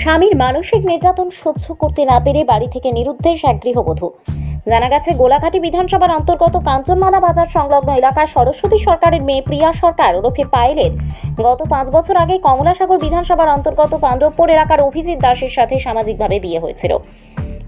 স্বামীর মানসিক নির্যাতন সহ্য করতে না পেরে বাড়ি থেকে নিরুদ্দেশ এক গৃহবধূ। জানা গেছে, গোলাঘাটি বিধানসভার অন্তর্গত কাঞ্চনমালা বাজার সংলগ্ন এলাকার সরস্বতী সরকারের মেয়ে প্রিয়া সরকার ওরফে পায়েলের গত 5 বছর আগে কমলাসাগর বিধানসভার অন্তর্গত পাণ্ডবপুর এলাকার অভিজিৎ দাসের সাথে সামাজিকভাবে বিয়ে হয়েছিল।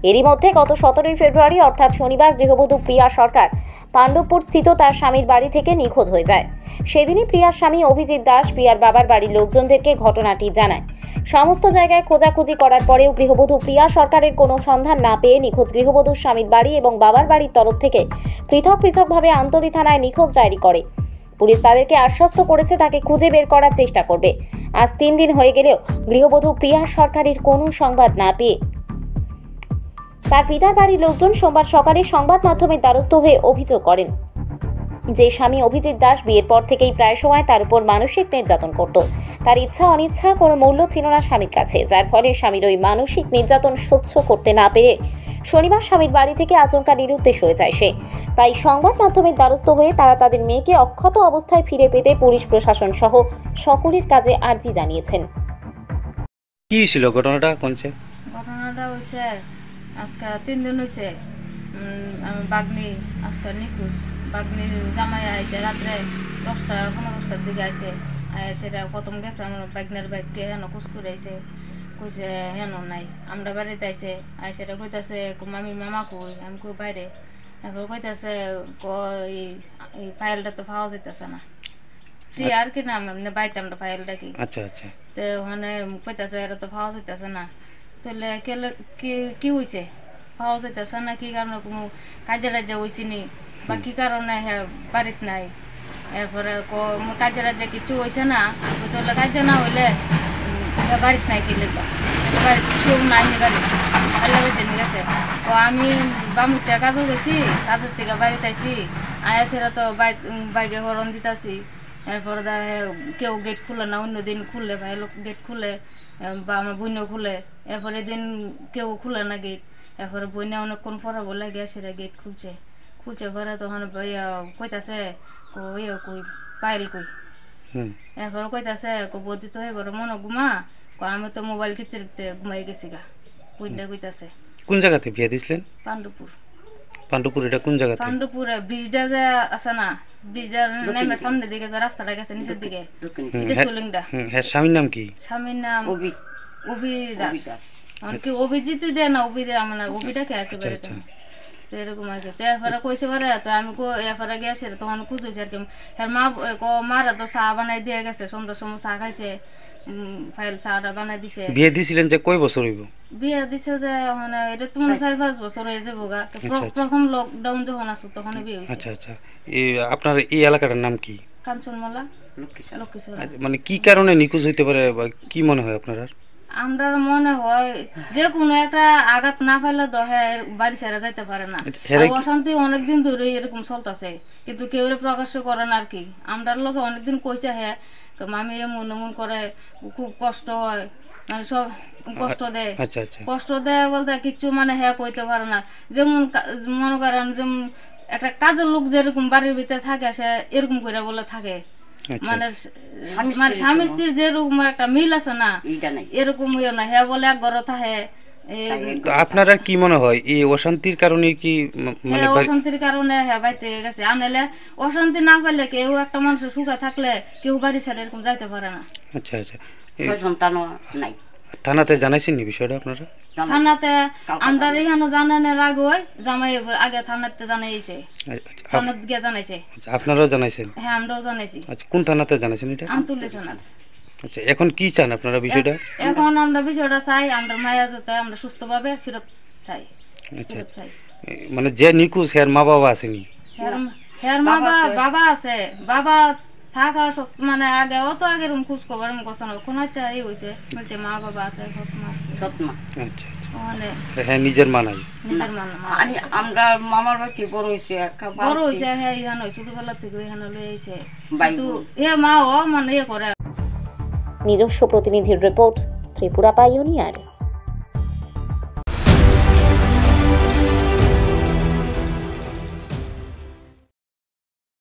এরই মধ্যে গত 17 ফেব্রুয়ারি অর্থাৎ শনিবার গৃহবধূ প্রিয়া সরকার পাণ্ডবপুর স্থিত তার স্বামীর বাড়ি থেকে নিখোঁজ হয়ে যায়। সেদিনই প্রিয়ার স্বামী অভিজিৎ দাস প্রিয়ার বাবার বাড়ির লোকজনদেরকে ঘটনাটি জানায়। সমস্ত জায়গায় খোঁজাখুঁজি করার পরেও গৃহবধূ প্রিয়া সরকারের কোনো সন্ধান না পেয়ে নিখোঁজ গৃহবধূর স্বামীর বাড়ি এবং বাবার বাড়ির তরফ থেকে পৃথকভাবে আমতলী থানায় নিখোঁজ ডায়েরি করে। পুলিশ তাদেরকে আশ্বস্ত করেছে তাকে খুঁজে বের করার চেষ্টা করবে। আজ 3 দিন হয়ে গেলেও গৃহবধূ প্রিয়া সরকারের কোনো সংবাদ না পেয়ে তার পিতার বাড়ির লোকজন সোমবার সকালে সংবাদ মাধ্যমের দ্বারস্থ হয়ে অভিযোগ করেন যে স্বামী অভিজিৎ দাস বিয়ের পর থেকেই প্রায় সময় তার উপর মানসিক নির্যাতন করত। তার ইচ্ছা অনিচ্ছার কোনো মূল্য ছিল না স্বামীর কাছে, যার ফলে স্বামীর ওই মানসিক নির্যাতন সহ্য করতে না পেরে শনিবার স্বামীর বাড়ি থেকে আচমকা নিরুদ্দেশ হয়ে যায় সে। তাই সংবাদ মাধ্যমের দ্বারস্থ হয়ে তারা তাদের মেয়েকে অক্ষত অবস্থায় ফিরে পেতে পুলিশ প্রশাসন সহ সকলের কাছে আর্জি জানিয়েছেন। কি ছিল ঘটনাটা? ঘটনাটা হয়েছে আজকে 3 দিন হয়েছে। আমি বাগনি আজকে নিখোঁজ। বাগনির জামাই আইসে রাত্রে 10টা 15টার দিকে আইসে। সেটা প্রথম গেছে আমার বাগনের বাইককে হেন খোঁজ করে আইসে, কইছে হেন নাই। আমরা বাড়িতে আইসে আইসেটা কইতাছে মামি মামা কই, আমি কই বাইরে। তারপর কইতাছে এই ফাইলটা তো পাওয়া যাইতেছে না। আর কি নাম বাইতে আমরা ফাইলটা কি। আচ্ছা আচ্ছা। তো মানে কইতাছে এটা তো পাওয়া যাইতেছে না। তাহলে কি হয়েছে পাওয়া যাইতেছে না, কি কারণে কোনো কাজে রাজ্যে হয়েছি নি বা কি কারণে হ্যাঁ বাড়িতে নাই। এরপরে কাজে রাজ্যে কিছু হয়েছে না, তাহলে কাজে না হইলে বাড়িতে নাই কি লিখবা, বাড়িতে কেউ নাই নি বাড়ি বাড়িতে নিয়ে গেছে। তো আমি বামুরটা কাজও গেছি, কাজের থেকে বাড়িতে আইসি। সেটা তো বাইকে হরণ দিতেছি। এরপরে কেউ গেট খুলে না, অন্যদিন খুললে ভাই লোক গেট খুলে বা আমার বইনও খুলে। এরপরে দিন কেউ খুলে না গেট। এরপরে বইনে অনেকক্ষণ পরে বলে গিয়ে সেটা গেট খুলছে পরে তখন কইতাছে কই পাইল কই। এরপরে কইতাছে বদি তো হয়ে গেলো মনে ঘুমা, আমি তো মোবাইল টিপতে টিপতে ঘুমাই গেছি গা। বইনটা কইতাছে। কোন জায়গাতে বিয়ে দিছিলেন? পাণ্ডবপুর। পাণ্ডবপুর এটা কোন জায়গাতে? পাণ্ডবপুরে ব্রিজটা যে আছে না, ব্রিজটার নামের সামনের দিকে যে রাস্তাটা গেছে নিচের দিকে, এটা সোলিংটা। হ্যাঁ, স্বামীর নাম কি? স্বামীর নাম অভি দাস। কি অভিজিৎ দেয় না, অভি দেয় আমার অভিটাকে একেবারে। তো এরকম আর কি। তো এরপরে কইছে পারে, তো আমি এরপরে গেছি তখন খুঁজেছি আর কি। মারা তো চা বানাই দিয়ে গেছে, সন্ধ্যার সময় চা খাইছে, ফাইল চাটা বানাই দিছে। বিয়ে দিছিলেন যে কয় বছর হইব? বিয়ে দিছে যে মানে এটা তো 4-5 বছর হয়ে যাবো গা। প্রথম লকডাউন যখন আসলো তখন বিয়ে হয়েছে। আচ্ছা আচ্ছা। আপনার এই এলাকাটার নাম কি? কাঞ্চনমালা লক্ষ্মীশ্বর। মানে কি কারণে নিখোঁজ হইতে পারে বা কি মনে হয় আপনার? আমরা মনে হয় যে কোনো একটা আঘাত না ফেলে তো বাড়ি ছেড়ে যাইতে পারে না। অশান্তি অনেকদিন ধরে এরকম চলতেছে, কিন্তু কেউ প্রকাশ্য করে না আর কি। আমরা লোকে অনেকদিন কইছে হ্যাঁ মামি এমন করে, খুব কষ্ট হয়, মানে সব কষ্ট দেয়। কষ্ট দেয় বলতে কিছু মানে হ্যাঁ কইতে পারে না। যেমন মনে করেন যেমন একটা কাজের লোক যেরকম বাড়ির ভিতরে থাকে সে এরকম করে বলে থাকে, মানে স্বামী স্ত্রীর যেরকম একটা মিল আছে না এরকম না। হ্যাঁ বলে এক ঘর থাকে। আপনারা কি মনে হয় এই অশান্তির কারণে কি? মানে অশান্তির কারণে হ্যাঁ বাইতে গেছে। আনলে অশান্তি না পেলে কেউ একটা মানুষ সুখে থাকলে কেউ বাড়ি ছেড়ে এরকম যাইতে পারে না। আচ্ছা আচ্ছা। সন্তানও নাই। থানাতে জানাইছেন নি বিষয়টা আপনারা? থানাতে আমরা এখানে জানানোর আগে জামাই আগে থানাতে জানাইছে, থানাতে গিয়ে জানাইছে। আপনারাও জানাইছেন? হ্যাঁ আমরাও জানাইছি। আচ্ছা, কোন থানাতে জানাইছেন এটা? আমতলী থানা। আচ্ছা, এখন কি চান আপনারা বিষয়টা? এখন আমরা বিষয়টা চাই আমরা মায়া যাতে আমরা সুস্থভাবে ফেরত চাই। আচ্ছা, মানে যে নিখোঁজ এর মা বাবা আসেনি? এর মা বাবা আছে, বাবা থাকা মানে আগে অত আগে এরকম খোঁজ খবর এরকম কথা না, কোন চাই হয়েছে বলছে মা বাবা আছে সৎমা। আচ্ছা হ্যাঁ, নিজের মা নাই। আমরা মামার বাড়ি বড় হয়েছে হ্যাঁ এখানে ছোটবেলা থেকে এখানে লয়ে আইছে, কিন্তু এ মা ও মানে ইয়ে করে। নিজস্ব প্রতিনিধির রিপোর্ট, ত্রিপুরা পাইওনিয়ার।